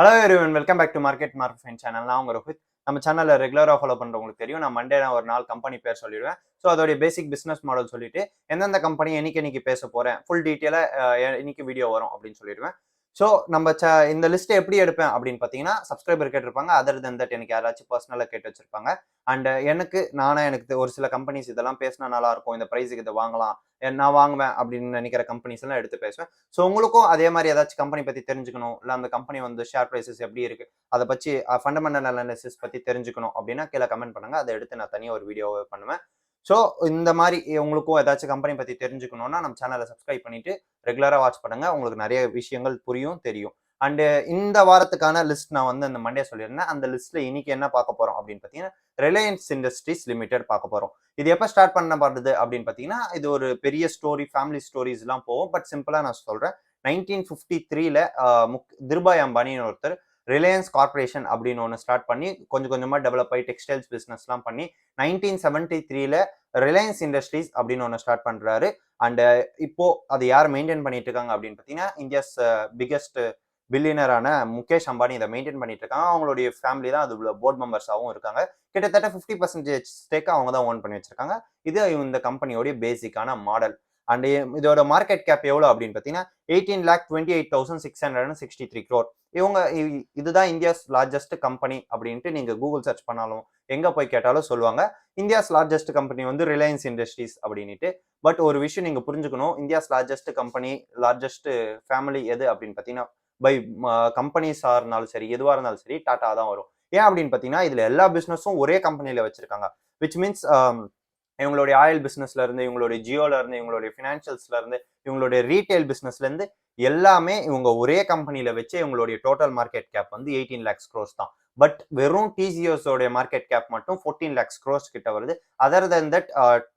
Hello everyone, welcome back to market fine channel. நான் உங்க ரோஹித். நம்ம சேனல்ல ரெகுலரா ஃபாலோ பண்றவங்களுக்கு தெரியும். நான் மண்டே ஒரு நாள் கம்பெனி பேர் சொல்லிடுவேன். ஸோ அதோடைய பேசிக் பிசினஸ் மாடல் சொல்லிட்டு எந்தெந்த கம்பெனி என்னைக்கு பேச போறேன், ஃபுல் டீட்டெயிலா இன்னைக்கு வீடியோ வரும் அப்படின்னு சொல்லிடுவேன். ஸோ நம்ம இந்த லிஸ்ட்டை எப்படி எடுப்பேன் அப்படின்னு பார்த்தீங்கன்னா, சப்ஸ்கிரைபர் கேட்டிருப்பாங்க. அதர் தென் தட் எனக்கு யாராச்சும் பர்சனலாக கேட்டு வச்சிருப்பாங்க. அண்ட் எனக்கு ஒரு சில கம்பெனிஸ் இதெல்லாம் பேசினா நல்லா இருக்கும், இந்த ப்ரைஸுக்கு இதை வாங்கலாம், நான் வாங்குவேன் அப்படின்னு நினைக்கிற கம்பெனிஸ் எல்லாம் எடுத்து பேசுவேன். ஸோ உங்களுக்கும் அதே மாதிரி ஏதாச்சும் கம்பெனி பத்தி தெரிஞ்சுக்கணும், இல்லை அந்த கம்பெனி ஷேர் ப்ரைஸஸ் எப்படி இருக்கு, அதை பற்றி ஃபண்டமெண்டல் அனாலிசிஸ் பத்தி தெரிஞ்சுக்கணும் அப்படின்னா கீழே கமெண்ட் பண்ணுங்க. அதை எடுத்து நான் தனியாக ஒரு வீடியோவை பண்ணுவேன். ஸோ இந்த மாதிரி உங்களுக்கும் ஏதாச்சும் கம்பெனி பத்தி தெரிஞ்சுக்கணும்னா நம்ம சேனலை சப்ஸ்கிரைப் பண்ணிட்டு ரெகுலரா வாட்ச் பண்ணுங்க. உங்களுக்கு நிறைய விஷயங்கள் புரியும், தெரியும். அண்ட் இந்த வாரத்துக்கான லிஸ்ட் நான் அந்த மண்டே சொல்லியிருந்தேன். அந்த லிஸ்ட்ல இன்னைக்கு என்ன பார்க்க போறோம் அப்படின்னு பார்த்தீங்கன்னா, ரிலையன்ஸ் இண்டஸ்ட்ரீஸ் லிமிடெட் பார்க்க போறோம். இது எப்போ ஸ்டார்ட் பண்ணப்படுது அப்படின்னு பார்த்தீங்கன்னா, இது ஒரு பெரிய ஸ்டோரி, ஃபேமிலி ஸ்டோரிஸ் எல்லாம் போகும். பட் சிம்பிளா நான் சொல்றேன். 1953ல திருபாய் அம்பானின்னு ஒருத்தர் ரிலையன்ஸ் கார்பரேஷன் அப்படின்னு ஒன்று ஸ்டார்ட் பண்ணி கொஞ்சம் கொஞ்சமா டெவலப் ஆகி டெக்ஸ்டைல்ஸ் பிசினஸ் எல்லாம் பண்ணி 1973ல ரிலையன்ஸ் இண்டஸ்ட்ரீஸ் அப்படின்னு ஒன்று ஸ்டார்ட் பண்றாரு. அண்ட் இப்போ அதை யார் மெயின்டைன் பண்ணிட்டு இருக்காங்க அப்படின்னு பார்த்தீங்கன்னா, இந்தியாஸ் பிகெஸ்ட் பில்லியனரான முகேஷ் அம்பானி இதை மெயின்டைன் பண்ணிட்டு இருக்காங்க. அவங்களுடைய ஃபேமிலி தான் அது போர்ட் மெம்பர்ஸாகவும் இருக்காங்க. கிட்டத்தட்ட 50% ஸ்டேக் அவங்க தான் ஓன் பண்ணி வச்சிருக்காங்க. இது இந்த கம்பெனியோடைய பேசிக்கான மாடல். அண்ட் இதோட மார்க்கெட் கேப் எவ்வளோ அப்படின்னு பார்த்தீங்கன்னா 18,28,663 crore. இதுதான் இந்தியாஸ் லார்ஜஸ்ட் கம்பெனி அப்படின்ட்டு நீங்க கூகுள் சர்ச் பண்ணாலும் எங்க போய் கேட்டாலும் சொல்லுவாங்க. India's largest company Reliance industries அப்படின்ட்டு. பட் ஒரு விஷயம் நீங்க புரிஞ்சுக்கணும், India's largest company, largest family எது அப்படின்னு பார்த்தீங்கன்னா, பை கம்பெனிஸா இருந்தாலும் சரி, எதுவாக இருந்தாலும் சரி, டாடா தான் வரும். ஏன் அப்படின்னு பார்த்தீங்கன்னா, இதுல எல்லா பிசினஸும் ஒரே கம்பெனியில வச்சிருக்காங்க. விச் மீன்ஸ் இவங்களுடைய ஆயில் பிசினஸ்ல இருந்து, இவங்களுடைய ஜியோல இருந்து, இவங்களுடைய பினான்சியல்ஸ்ல இருந்து, இவங்களுடைய ரீட்டைல் பிசினஸ்ல இருந்து எல்லாமே இவங்க ஒரே கம்பெனியில வச்சு இவங்களுடைய total market cap 18 lakhs crores தான். பட் வெறும் டிசிஎஸ் உடைய மார்க்கெட் கேப் மட்டும் 14 lakhs crores கிட்ட வருது. Other than that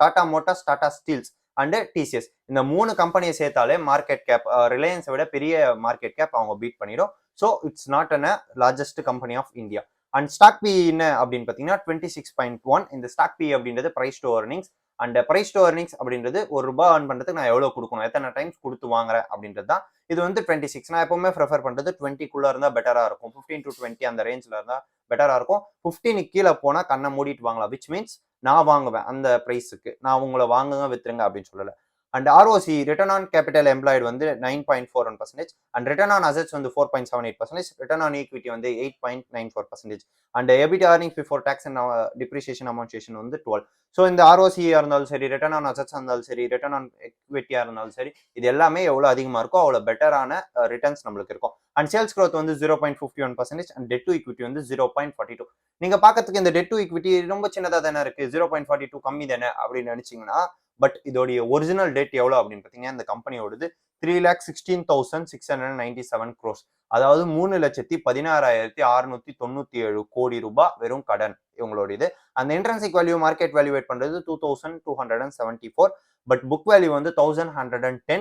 Tata Motors, Tata Steels and TCS, இந்த 3 கம்பெனியை சேர்த்தாலே மார்க்கெட் கேப் ரிலையன்ஸை விட பெரிய மார்க்கெட் கேப் அவங்க பீட் பண்ணிடும். So it's not an largest company of India. And stock P என்ன அப்படின்னு பார்த்தீங்கன்னா 26.1. இந்த ஸ்டாக் பி அப்படின்றது price to earnings. And price to earnings அப்படின்றது ₹1 earn பண்றதுக்கு நான் எவ்வளவு கொடுக்கணும், எத்தனை டைம்ஸ் கொடுத்து வாங்குறேன் அப்படின்றது தான். இது 26. நான் எப்பவுமே ப்ரிஃபர் பண்றது 20க்குள்ள இருந்தா பெட்டரா இருக்கும். 15 to 20 அந்த ரேஞ்ச்ல இருந்தா பெட்டரா இருக்கும். 15 கீழே போனா கண்ணை மூடிட்டு வாங்கலாம். விச் மீன்ஸ் நான் வாங்குவேன் அந்த பிரைஸுக்கு, நான் உங்களை வாங்குங்க வித்துருங்க அப்படின்னு சொல்லல. And ROC, return on capital employed 9.41%. And return on assets 4.78%. Return on equity 8.94%. And EBIT earnings before tax and depreciation amortization 12. So இந்த ஆர்ஓசியா இருந்தாலும் சரி, ரிட்டர்ன் ஆன் அசெட்ஸ் இருந்தாலும் சரி, ரிட்டர்ன் ஆன் எக்விட்டியா இருந்தாலும் சரி, இது எல்லாமே எவ்வளவு அதிகமா இருக்கோ அவ்வளோ பெட்டரான ரிட்டர்ன்ஸ் நம்மளுக்கு இருக்கும். And sales growth 0.51%. And debt to equity 0.42. நீங்க பாக்கிறதுக்கு இந்த டெட் டு ஈக்விட்டி ரொம்ப சின்னதா தானே இருக்கு, 0.42 கம்மி தானே அப்படின்னு நினைச்சீங்கன்னா, பட் இதோடைய ஒரிஜினல் டேட் எவ்வளவு அப்படின்னு பார்த்தீங்கன்னா, இந்த கம்பெனியோடது 3,16,697 crores. அதாவது 3,16,697 கோடி ரூபாய் வெறும் கடன் இவங்களுடையது. அந்த இன்ட்ரன்சிக் வேல்யூ மார்க்கெட் வேல்யூவேட் பண்றது 2,274. But book value 1,110.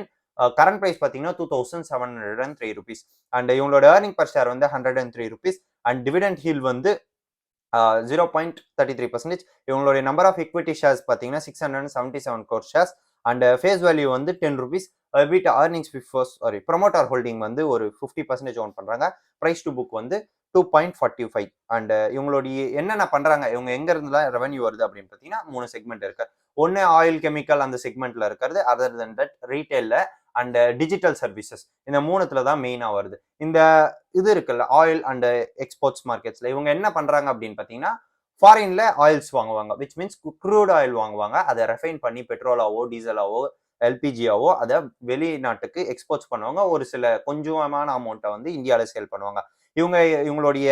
Current price பார்த்தீங்கன்னா 2,703 rupees. அண்ட் இவங்களோட earning per share 103 rupees. And dividend yield 0.33%. இவங்களுடைய நம்பர் ஆஃப் equity ஷேர்ஸ் பார்த்தீங்கன்னா 677 crore shares. And face value 10 rupees. EBIT earnings before promoter holding ஒரு 50% own பண்றாங்க. Price to book 2.45. And இவங்களுடைய என்னென்ன பண்றாங்க, இவங்க எங்க இருந்துலாம் ரெவன்யூ வருது அப்படின்னு பார்த்தீங்கன்னா 3 செக்மெண்ட் இருக்கு. ஒன்னு ஆயில் கெமிக்கல் அந்த செக்மெண்ட்ல இருக்கிறது, அதர் தென் தட் ரீட்டைல்ல அண்ட் டிஜிட்டல் சர்வீசஸ், இந்த 3த்துல தான் மெயினா வருது. இந்த இது இருக்குல்ல ஆயில் அண்ட் எக்ஸ்போர்ட்ஸ் மார்க்கெட்ஸ்ல இவங்க என்ன பண்றாங்க அப்படின்னு பார்த்தீங்கன்னா, ஃபாரின்ல ஆயில்ஸ் வாங்குவாங்க. விச் மீன்ஸ் க்ரூட் ஆயில் வாங்குவாங்க. அதை ரெஃபைன் பண்ணி பெட்ரோலாவோ டீசலாவோ எல்பிஜியாவோ அதை வெளிநாட்டுக்கு எக்ஸ்போர்ட்ஸ் பண்ணுவாங்க. ஒரு சில கொஞ்சமான அமௌண்ட்டை இந்தியாவில் சேல் பண்ணுவாங்க. இவங்களுடைய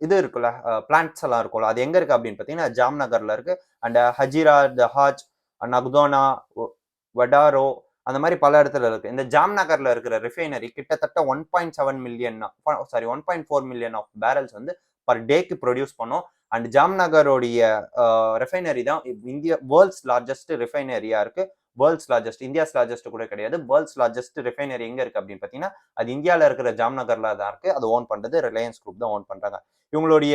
இது இருக்குல்ல, பிளான்ட்ஸ் எல்லாம் இருக்கும்ல, அது எங்க இருக்கு அப்படின்னு பார்த்தீங்கன்னா ஜாம்நகர்ல இருக்கு. அண்ட் ஹஜிரா, தஹாஜ், நக்தோனா, வடாரோ, அந்த மாதிரி பல இடத்துல இருக்கு. இந்த ஜாம்நகர்ல இருக்கிற ரிஃபைனரி கிட்டத்தட்ட 1.4 மில்லியன் ஆஃப் பேரல்ஸ் பர் டேக்கு ப்ரொடியூஸ் பண்ணும். அண்ட் ஜாம்நகரோடைய ரிஃபைனரி தான் இந்தியா வேர்ல்ட்ஸ் லார்ஜஸ்ட் ரிஃபைனரியா இருக்கு. வேர்ல்ட்ஸ் லார்ஜஸ்ட், இந்தியாஸ் லார்ஜஸ்ட் கூட கிடையாது. வேர்ல்ட்ஸ் லார்ஜஸ்ட் ரிஃபைனரி எங்க இருக்கு அப்படின்னு பார்த்தீங்கன்னா, அது இந்தியாவில் இருக்கிற ஜாம்நகர்ல தான் இருக்கு. அது ஓன் பண்றது ரிலையன்ஸ் குரூப் தான் ஓன் பண்றாங்க. இவங்களுடைய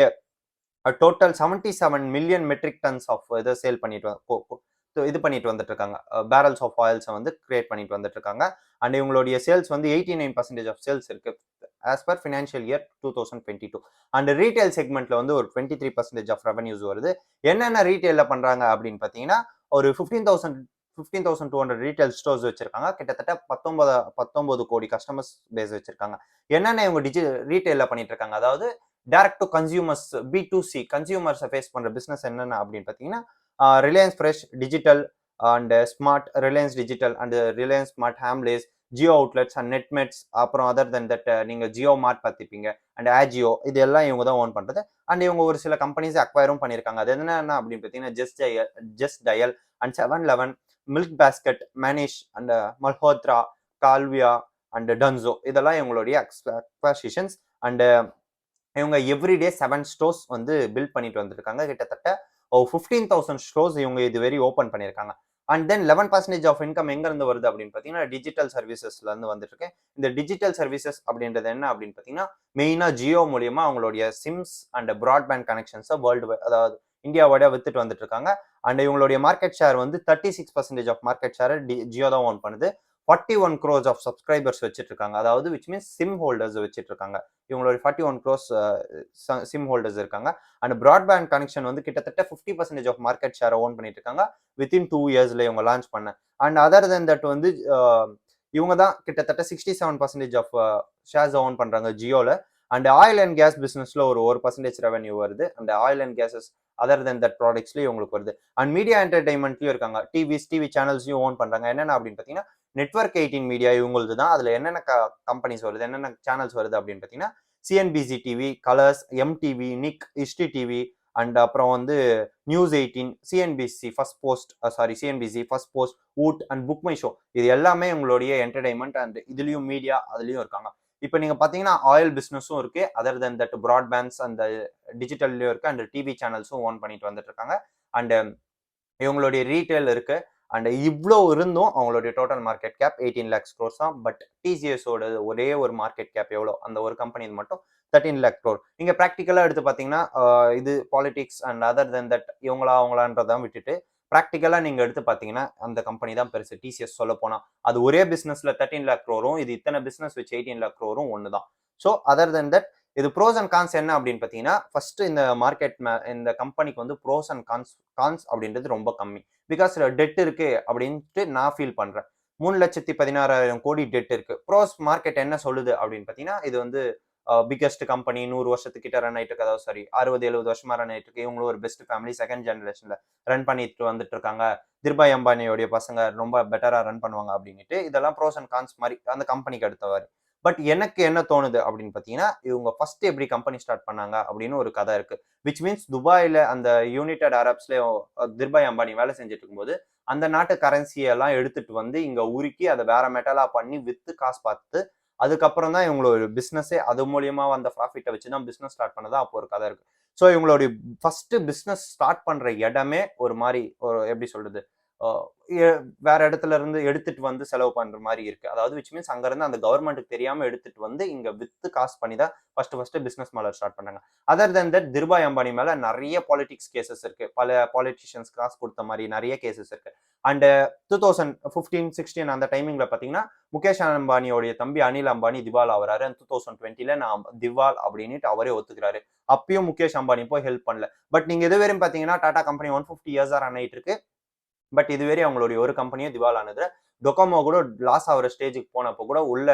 total 77 million metric tons of இதை சேல் பண்ணிட்டு இது பண்ணிட்டு வந்துட்டு இருக்காங்க. பேரல்ஸ் ஆஃப் ஆயில்ஸை கிரியேட் பண்ணிட்டு வந்துட்டு இருக்காங்க. அண்ட் இவங்களுடைய சேல்ஸ் 89% ஆஃப் சேல்ஸ் இருக்கு as per financial year 2022. And retail செக்மெண்ட்ல வந்து ஒரு 23% ஆஃப் ரெவன்யூஸ் வருது. என்னென்ன ரீட்டைல்ல பண்றாங்க அப்படின்னு பார்த்தீங்கன்னா, ஒரு 15,200 ரீட்டைல் ஸ்டோர்ஸ் வச்சிருக்காங்க. கிட்டத்தட்ட 19 கோடி கஸ்டமர்ஸ் பேஸ் வச்சிருக்காங்க. என்னென்ன இவங்க ரீட்டைல்ல பண்ணிட்டு இருக்காங்க, அதாவது டைரக்ட் டு கன்சியூமர்ஸ், B2C கன்சியூமர்ஸை ஃபேஸ் பண்ற பிசினஸ் என்னென்ன அப்படின்னு பார்த்தீங்கன்னா, Reliance Fresh Digital and Smart, Reliance Digital and Reliance Smart Hamleys, Jio outlets and Netmeds, அப்புறம் அதர் தென் தட் நீங்க ஜியோ மார்ட் பார்த்துப்பீங்க அண்ட் ஆஜியோ, இது எல்லாம் இவங்க தான் ஓன் பண்றது. அண்ட் இவங்க ஒரு சில கம்பெனிஸ் அக்வயரும் பண்ணியிருக்காங்க. அது என்னென்ன அப்படின்னு பார்த்தீங்கன்னா, Justdial and 7-Eleven, Milkbasket, Manish and Malhotra, Clovia and Dunzo, இதெல்லாம் இவங்களுடைய அக்வாசிஷன்ஸ். அண்ட் இவங்க எவ்ரிடே 7 ஸ்டோர்ஸ் வந்து பில்ட் பண்ணிட்டு வந்துருக்காங்க. கிட்டத்தட்ட 15,000 ஸ்டோர்ஸ் இவங்க இதுவரை ஓப்பன் பண்ணியிருக்காங்க. அண்ட் தென் 11% ஆஃப் இன்கம் எங்க இருந்து வருது அப்படின்னு பார்த்தீங்கன்னா, டிஜிட்டல் சர்வீசஸ்ல இருந்து வந்துட்டு இருக்கு. இந்த டிஜிட்டல் சர்வீசஸ் அப்படின்றது என்ன அப்படின்னு பார்த்தீங்கன்னா, மெயினா ஜியோ மூலியமா அவங்களுடைய சிம்ஸ் அண்ட் பிராட்பேண்ட் கனெக்ஷன்ஸை வேர்ல்டு, அதாவது இந்தியாவோட வித்துட்டு வந்துட்டு இருக்காங்க. அண்ட் இவங்களுடைய மார்க்கெட் ஷேர் வந்து 36% ஆஃப் மார்க்கெட் ஷேர் ஜியோ தான் ஓன் பண்ணுது. 41 crores ஆஃப் சப்ஸ்கிரைபர்ஸ் வச்சிட்டு இருக்காங்க. அதாவது விச் மீன்ஸ் சிம் ஹோல்டர்ஸ் வச்சிட்டு இருக்காங்க. இவங்களுடைய 41 crores சிம் ஹோல்டர்ஸ் இருக்காங்க. அண்ட் பிராட்பேண்ட் கனெக்ஷன் வந்து கிட்டத்தட்ட 50% ஆஃப் மார்க்கெட் ஷேரை ஓன் பண்ணிட்டு இருக்காங்க. வித்தின் 2 yearsல இவங்க லான்ச் பண்ண. அண்ட் அதர் தென் தட் வந்து இவங்க தான் கிட்டத்தட்ட 67% ஆஃப் ஷேர்ஸ் ஓன் பண்றாங்க ஜியோல. அண்ட் ஆயில் அண்ட் கேஸ் பிசினஸ்ல ஒரு 1% ரெவன்யூ வருது. And oil and gases other than that ப்ராடக்ட்ஸ்லயும் இவங்களுக்கு வருது. அண்ட் மீடியா என்டர்டைன்மெண்ட்லயும் இருக்காங்க. டிவி சேனல்ஸையும் ஓன் பண்றாங்க. என்னென்ன அப்படின்னு பார்த்தீங்கன்னா, நெட்வொர்க் 18 மீடியா இவங்களுக்கு தான். அதுல என்னென்ன கம்பெனிஸ் வருது, என்னென்ன சேனல்ஸ் வருது அப்படின்னு பார்த்தீங்கன்னா, CNBC TV, Colors, MTV, Nick, History TV, and அப்புறம் வந்து news 18, CNBC Firstpost, CNBC Firstpost, Voot and BookMyShow, இது எல்லாமே உங்களுடைய என்டர்டைன்மெண்ட். அண்ட் இதுலயும் மீடியா அதுலயும் இருக்காங்க. இப்போ நீங்க பாத்தீங்கன்னா ஆயில் பிசினஸும் இருக்கு, அதர் தென் தட் பிராட்பேண்ட்ஸ் அந்த டிஜிட்டல்லயும் இருக்கு, அண்ட் டிவி சேனல்ஸும் ஓன் பண்ணிட்டு வந்துட்டு இருக்காங்க. அண்ட் இவங்களுடைய ரீட்டைல் இருக்கு. அண்ட் இவ்வளோ இருந்தும் அவங்களுடைய total market cap 18 lakhs crores தான். பட் டிசிஎஸோட ஒரே ஒரு மார்க்கெட் கேப் எவ்வளோ, அந்த ஒரு கம்பெனி மட்டும் 13 lakh crore. நீங்க ப்ராக்டிக்கலா எடுத்து பாத்தீங்கன்னா, இது politics and other than that அவங்களான்றதான் விட்டுட்டு ப்ராக்டிக்கலா நீங்க எடுத்து பாத்தீங்கன்னா அந்த கம்பெனி தான் பெருசு. டிசிஎஸ் சொல்ல போனா அது ஒரே பிசினஸ்ல 13 lakh crore, இது இத்தனை பிசினஸ் வச்சு 18 lakh crore ஒண்ணுதான். ஸோ அதர் தென் தட் இது ப்ரோஸ் அண்ட் கான்ஸ் என்ன அப்படின்னு பார்த்தீங்கன்னா, ஃபர்ஸ்ட் இந்த இந்த கம்பெனிக்கு வந்து ப்ரோஸ் அண்ட் கான்ஸ் அப்படின்றது ரொம்ப கம்மி. பிகாஸ் டெட் இருக்கு அப்படின்ட்டு நான் ஃபீல் பண்றேன். 3,16,000 கோடி டெட் இருக்கு. ப்ரோஸ் மார்க்கெட் என்ன சொல்லுது அப்படின்னு பார்த்தீங்கன்னா, இது வந்து பிக்கஸ்ட் கம்பெனி, 100 வருஷத்துக்கிட்ட ரன் ஆயிட்டு இருக்கு, அதாவது 60-70 வருஷமா ரன் ஆயிட்டு இருக்கு. இவங்களும் ஒரு பெஸ்ட் ஃபேமிலி, செகண்ட் ஜெனரேஷன்ல ரன் பண்ணிட்டு வந்துட்டு இருக்காங்க. திருபாய் அம்பானியோடைய பசங்க ரொம்ப பெட்டரா ரன் பண்ணுவாங்க அப்படின்ட்டு இதெல்லாம் ப்ரோஸ் அண்ட் கான்ஸ் மாதிரி அந்த கம்பெனிக்கு அடுத்தவாறு. பட் எனக்கு என்ன தோணுது அப்படின்னு பார்த்தீங்கன்னா, இவங்க ஃபர்ஸ்ட் எப்படி கம்பெனி ஸ்டார்ட் பண்ணாங்க அப்படின்னு ஒரு கதை இருக்கு. விச் மீன்ஸ் துபாயில அந்த யுனைடெட் அரப்ஸ்ல திருபாய் அம்பானி வேலை செஞ்சுட்டு இருக்கும்போது அந்த நாட்டு கரன்சியெல்லாம் எடுத்துட்டு வந்து இங்க உருக்கி அதை வேற மெட்டலா பண்ணி வித்து காசு பார்த்து அதுக்கப்புறம் தான் இவங்களோட பிசினஸே அது மூலியமா வந்த ப்ராஃபிட்டை வச்சு தான் பிசினஸ் ஸ்டார்ட் பண்ணதா அப்போ ஒரு கதை இருக்கு. ஸோ இவங்களுடைய ஃபர்ஸ்ட் பிசினஸ் ஸ்டார்ட் பண்ற இடமே ஒரு மாதிரி ஒரு எப்படி சொல்றது, வேற இடத்துல இருந்து எடுத்துட்டு வந்து செலவு பண்ற மாதிரி இருக்கு. அதாவது விச் மீன்ஸ் அங்க இருந்து அந்த கவர்மெண்ட்டுக்கு தெரியாம எடுத்துட்டு வந்து இங்க வித்து காசு பண்ணி தான் ஃபர்ஸ்ட் பிசினஸ் மாடல் ஸ்டார்ட் பண்ணாங்க. Other than that Dhirubhai Ambani மேல நிறைய பாலிடிக்ஸ் கேசஸ் இருக்கு. பல பாலிட்டிஷியன்ஸ் காசு கொடுத்த மாதிரி நிறைய கேசஸ் இருக்கு. அண்ட் 2015-16 அந்த டைமிங்ல பாத்தீங்கன்னா, முகேஷ் அம்பானியோடைய தம்பி அனில் அம்பானி திவால் ஆகுறாரு. 2020ல நான் திவால் அப்படின்ட்டு அவரே ஒத்துக்கிறாரு. அப்பயும் முகேஷ் அம்பானி போய் ஹெல்ப் பண்ணல. பட் நீங்க இதுவரையும் பாத்தீங்கன்னா டாடா கம்பெனி 150 இயர்ஸா ரன் ஆயிட்டு இருக்கு. பட் இதுவரை அவங்களுடைய ஒரு கம்பெனியும் திவால் ஆனது. டொகோமோ கூட லாஸ் ஆகிற ஸ்டேஜுக்கு போனப்போ கூட உள்ள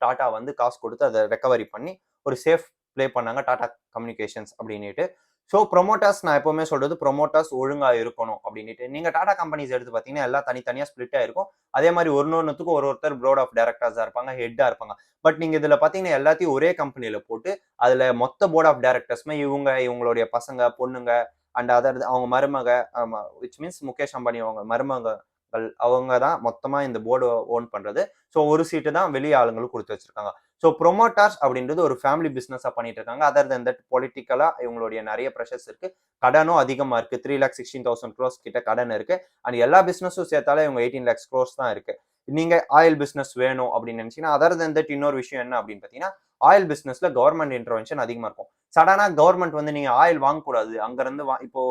டாடா வந்து காசு கொடுத்து அதை ரெக்கவரி பண்ணி ஒரு சேஃப் பிளே பண்ணாங்க டாடா கம்யூனிகேஷன்ஸ் அப்படின்ட்டு. ஸோ ப்ரொமோட்டர்ஸ் நான் எப்பவுமே சொல்றது, ப்ரொமோட்டர்ஸ் ஒழுங்கா இருக்கணும் அப்படின்ட்டு. நீங்க டாடா கம்பெனிஸ் எடுத்து பார்த்தீங்கன்னா எல்லாம் தனித்தனியா ஸ்பிளிட் ஆயிருக்கும். அதே மாதிரி ஒன்னொன்னுத்துக்கும் ஒருத்தர் போர்ட் ஆஃப் டைரக்டர்ஸா இருப்பாங்க, ஹெட்டா இருப்பாங்க. பட் நீங்க இதுல பாத்தீங்கன்னா எல்லாத்தையும் ஒரே கம்பெனியில போட்டு அதுல மொத்த போர்ட் ஆஃப் டைரக்டர்ஸ்மே இவங்களுடைய பசங்க, பொண்ணுங்க அண்ட் அதர் அவங்க மருமக, விச் மீன்ஸ் முகேஷ் அம்பானி அவங்க மருமகள், அவங்க தான் மொத்தமா இந்த போர்டு ஓன் பண்றது. ஸோ ஒரு சீட்டு தான் வெளியே ஆளுங்களும் கொடுத்து வச்சிருக்காங்க. ஸோ ப்ரொமோட்டர்ஸ் அப்படின்றது ஒரு ஃபேமிலி பிசினஸா பண்ணிட்டு இருக்காங்க. அதர் தென் தட் பொலிட்டிக்கலா இவங்களுடைய நிறைய ப்ரெஷர்ஸ் இருக்கு. கடனும் அதிகமா இருக்கு. 3,16,000 crores கிட்ட கடன் இருக்கு. அண்ட் எல்லா பிசினஸும் சேர்த்தாலே இவங்க 18 lakhs crores தான் இருக்கு. நீங்க ஆயில் பிசினஸ் வேணும் அப்படின்னு நினைச்சீங்கன்னா, அதர் தென் தட் இன்னொரு விஷயம் என்ன அப்படின்னு பாத்தீங்கன்னா, ஆயில் பிசினஸ்ல கவர்மெண்ட் இன்டர்வென்ஷன் அதிகமா இருக்கும். சடனா கவர்மெண்ட் வந்து நீங்க ஆயில் வாங்கக்கூடாது அங்க இருந்து இப்போ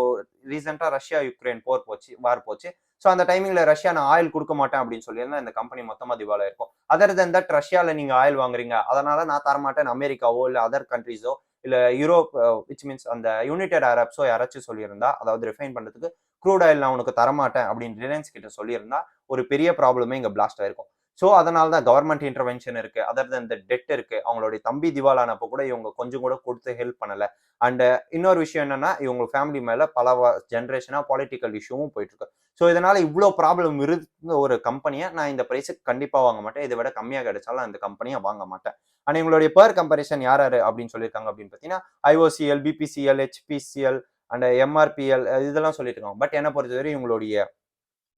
ரீசெண்டா ரஷ்யா யுக்ரைன் வார் போச்சு. ஸோ அந்த டைமிங்ல ரஷ்யா நான் ஆயில் கொடுக்க மாட்டேன் அப்படின்னு சொல்லியிருந்தா இந்த கம்பெனி மொத்தமா திவாலா இருக்கும். அதர் தென் தட் ரஷ்யால நீங்க ஆயில் வாங்குறீங்க, அதனால நான் தரமாட்டேன் அமெரிக்காவோ இல்ல அதர் கண்ட்ரீஸோ இல்ல யூரோப் விச் மீன்ஸ் அந்த யுனைடெட் அரப்ஸோ யாராச்சும் சொல்லியிருந்தா, அதாவது ரிஃபைன் பண்றதுக்கு க்ரூட் ஆயில் நான் உனக்கு தரமாட்டேன் அப்படின்னு ரிலையன்ஸ் கிட்ட சொல்லியிருந்தா ஒரு பெரிய ப்ராப்ளமே இங்க பிளாஸ்ட் ஆயிருக்கும். ஸோ அதனால தான் கவர்மெண்ட் இன்டர்வென்ஷன் இருக்கு. அதர் தென் த டெட் இருக்கு. அவங்களுடைய தம்பி திவாலானப்போ கூட இவங்க கொஞ்சம் கூட கொடுத்து ஹெல்ப் பண்ணல. அண்ட் இன்னொரு விஷயம் என்னன்னா, இவங்க ஃபேமிலி மேல பல ஜென்ரேஷனா பொலிட்டிக்கல் இஷ்யூவும் போயிட்டு இருக்கு. ஸோ இதனால இவ்வளோ ப்ராப்ளம் இருந்த ஒரு கம்பெனியை நான் இந்த பிரைஸுக்கு கண்டிப்பா வாங்க மாட்டேன். இதை விட கம்மியாக கிடைச்சாலும் இந்த கம்பெனியை வாங்க மாட்டேன். அண்ட் இவங்களுடைய பேர் கம்பரிசன் யார் யாரு அப்படின்னு சொல்லியிருக்காங்க அப்படின்னு பார்த்தீங்கன்னா, IOCL, BPCL, HPCL and MRPL இதெல்லாம் சொல்லிட்டு இருக்காங்க. பட் என்ன பொறுத்தவரை இவங்களுடைய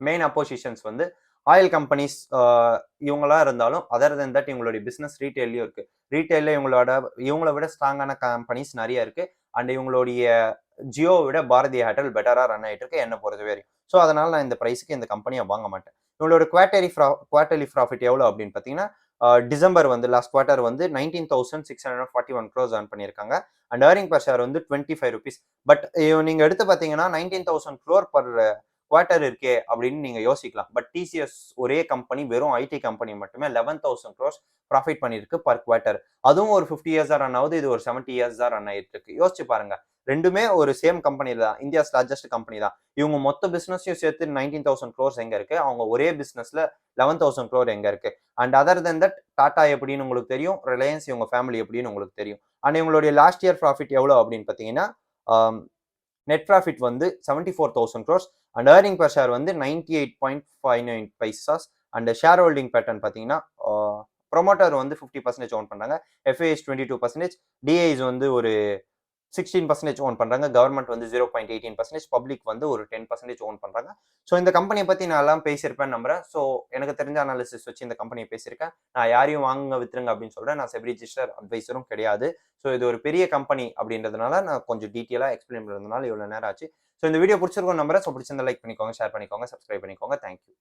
மெயின் அப்போசிஷன்ஸ் வந்து ஆயில் கம்பெனிஸ் இவங்களா இருந்தாலும் அதர் தென் தட் இவங்களுடைய பிசினஸ் ரீட்டைல்லையும் இருக்கு. ரீட்டைல்ல இவங்கள விட ஸ்ட்ராங்கான கம்பெனிஸ் நிறைய இருக்கு. அண்ட் இவங்களுடைய ஜியோ விட பாரதி ஏர்டெல் பெட்டரா ரன் ஆயிட்டு இருக்கு என்ன பொறுத்த வரையும். ஸோ அதனால நான் இந்த பிரைஸுக்கு இந்த கம்பெனியை வாங்க மாட்டேன். இவங்களோட குவார்டர்லி ப்ராஃபிட் எவ்வளோ அப்படின்னு பார்த்தீங்கன்னா, டிசம்பர் வந்து லாஸ்ட் குவார்டர் வந்து 19,641 crores earn பண்ணியிருக்காங்க. அண்ட் ஏர்னிங் பர் ஷேர் வந்து 25 rupees. பட் நீங்க எடுத்து பார்த்தீங்கன்னா 19,000 crore பர் குவார்டர் இருக்கே அப்படின்னு நீங்க யோசிக்கலாம். பட் டிசிஎஸ் ஒரே கம்பெனி வெறும் ஐடி கம்பெனி மட்டுமே 11,000 crores ப்ராஃபிட் பண்ணிருக்கு பர் குவார்டர். அதுவும் ஒரு 50 years ரன் ஆகுது. இது ஒரு 70 years தான் ரன் ஆயிட்டு இருக்கு. யோசிச்சு பாருங்க. ரெண்டுமே ஒரு சேம் கம்பெனி தான். இந்தியாஸ் லார்ஜஸ்ட் கம்பெனி தான். இவங்க மொத்த பிசினஸையும் சேர்த்து 19,000 crores எங்க இருக்கு? அவங்க ஒரே பிசினஸ்ல 11,000 crore எங்க இருக்கு? And other than that Tata எப்படின்னு உங்களுக்கு தெரியும். ரிலையன்ஸ் இவங்க ஃபேமிலி எப்படின்னு உங்களுக்கு தெரியும். அண்ட் இவங்களுடைய லாஸ்ட் இயர் ப்ராஃபிட் எவ்வளோ அப்படின்னு பார்த்தீங்கன்னா, நெட் ப்ராஃபிட் வந்து 74,000 crores and earning per share வந்து 98.59 paisas. And share holding pattern பார்த்தீங்கன்னா, ப்ரொமோட்டர் வந்து 50% ஓன் பண்றாங்க. எஃப்ஏஎஸ் 22%, டிஐஸ் வந்து ஒரு 16% ஓன் பண்றாங்க. கவர்மெண்ட் வந்து 0.18%, பப்ளிக் வந்து ஒரு 10% ஓன் பண்றாங்க. ஸோ இந்த கம்பெனியை பத்தி நான் எல்லாம் பேசியிருப்பேன்னு நம்புறேன். ஸோ எனக்கு தெரிஞ்ச அனாலிசிஸ் வச்சு இந்த கம்பெனியை பேசியிருக்கேன். நான் யாரையும் வாங்க வித்துருங்க அப்படின்னு சொல்றேன். நான் செபி ரிஜிஸ்டர் அட்வைசரும் கிடையாது. ஸோ இது ஒரு பெரிய கம்பெனி அப்படின்றதுனால நான் கொஞ்சம் டீட்டெயிலா எக்ஸ்பிளைன் பண்றதுனால இவ்வளவு நேரம் ஆச்சு. ஸோ இந்த வீடியோ பிடிச்சிருக்கும் நம்புறேன். ஸோ பிடிச்சிருந்தா லைக் பண்ணிக்கோங்க, ஷேர் பண்ணிக்கோங்க, சப்ஸ்கிரைப் பண்ணிக்கோங்க. தேங்க்யூ.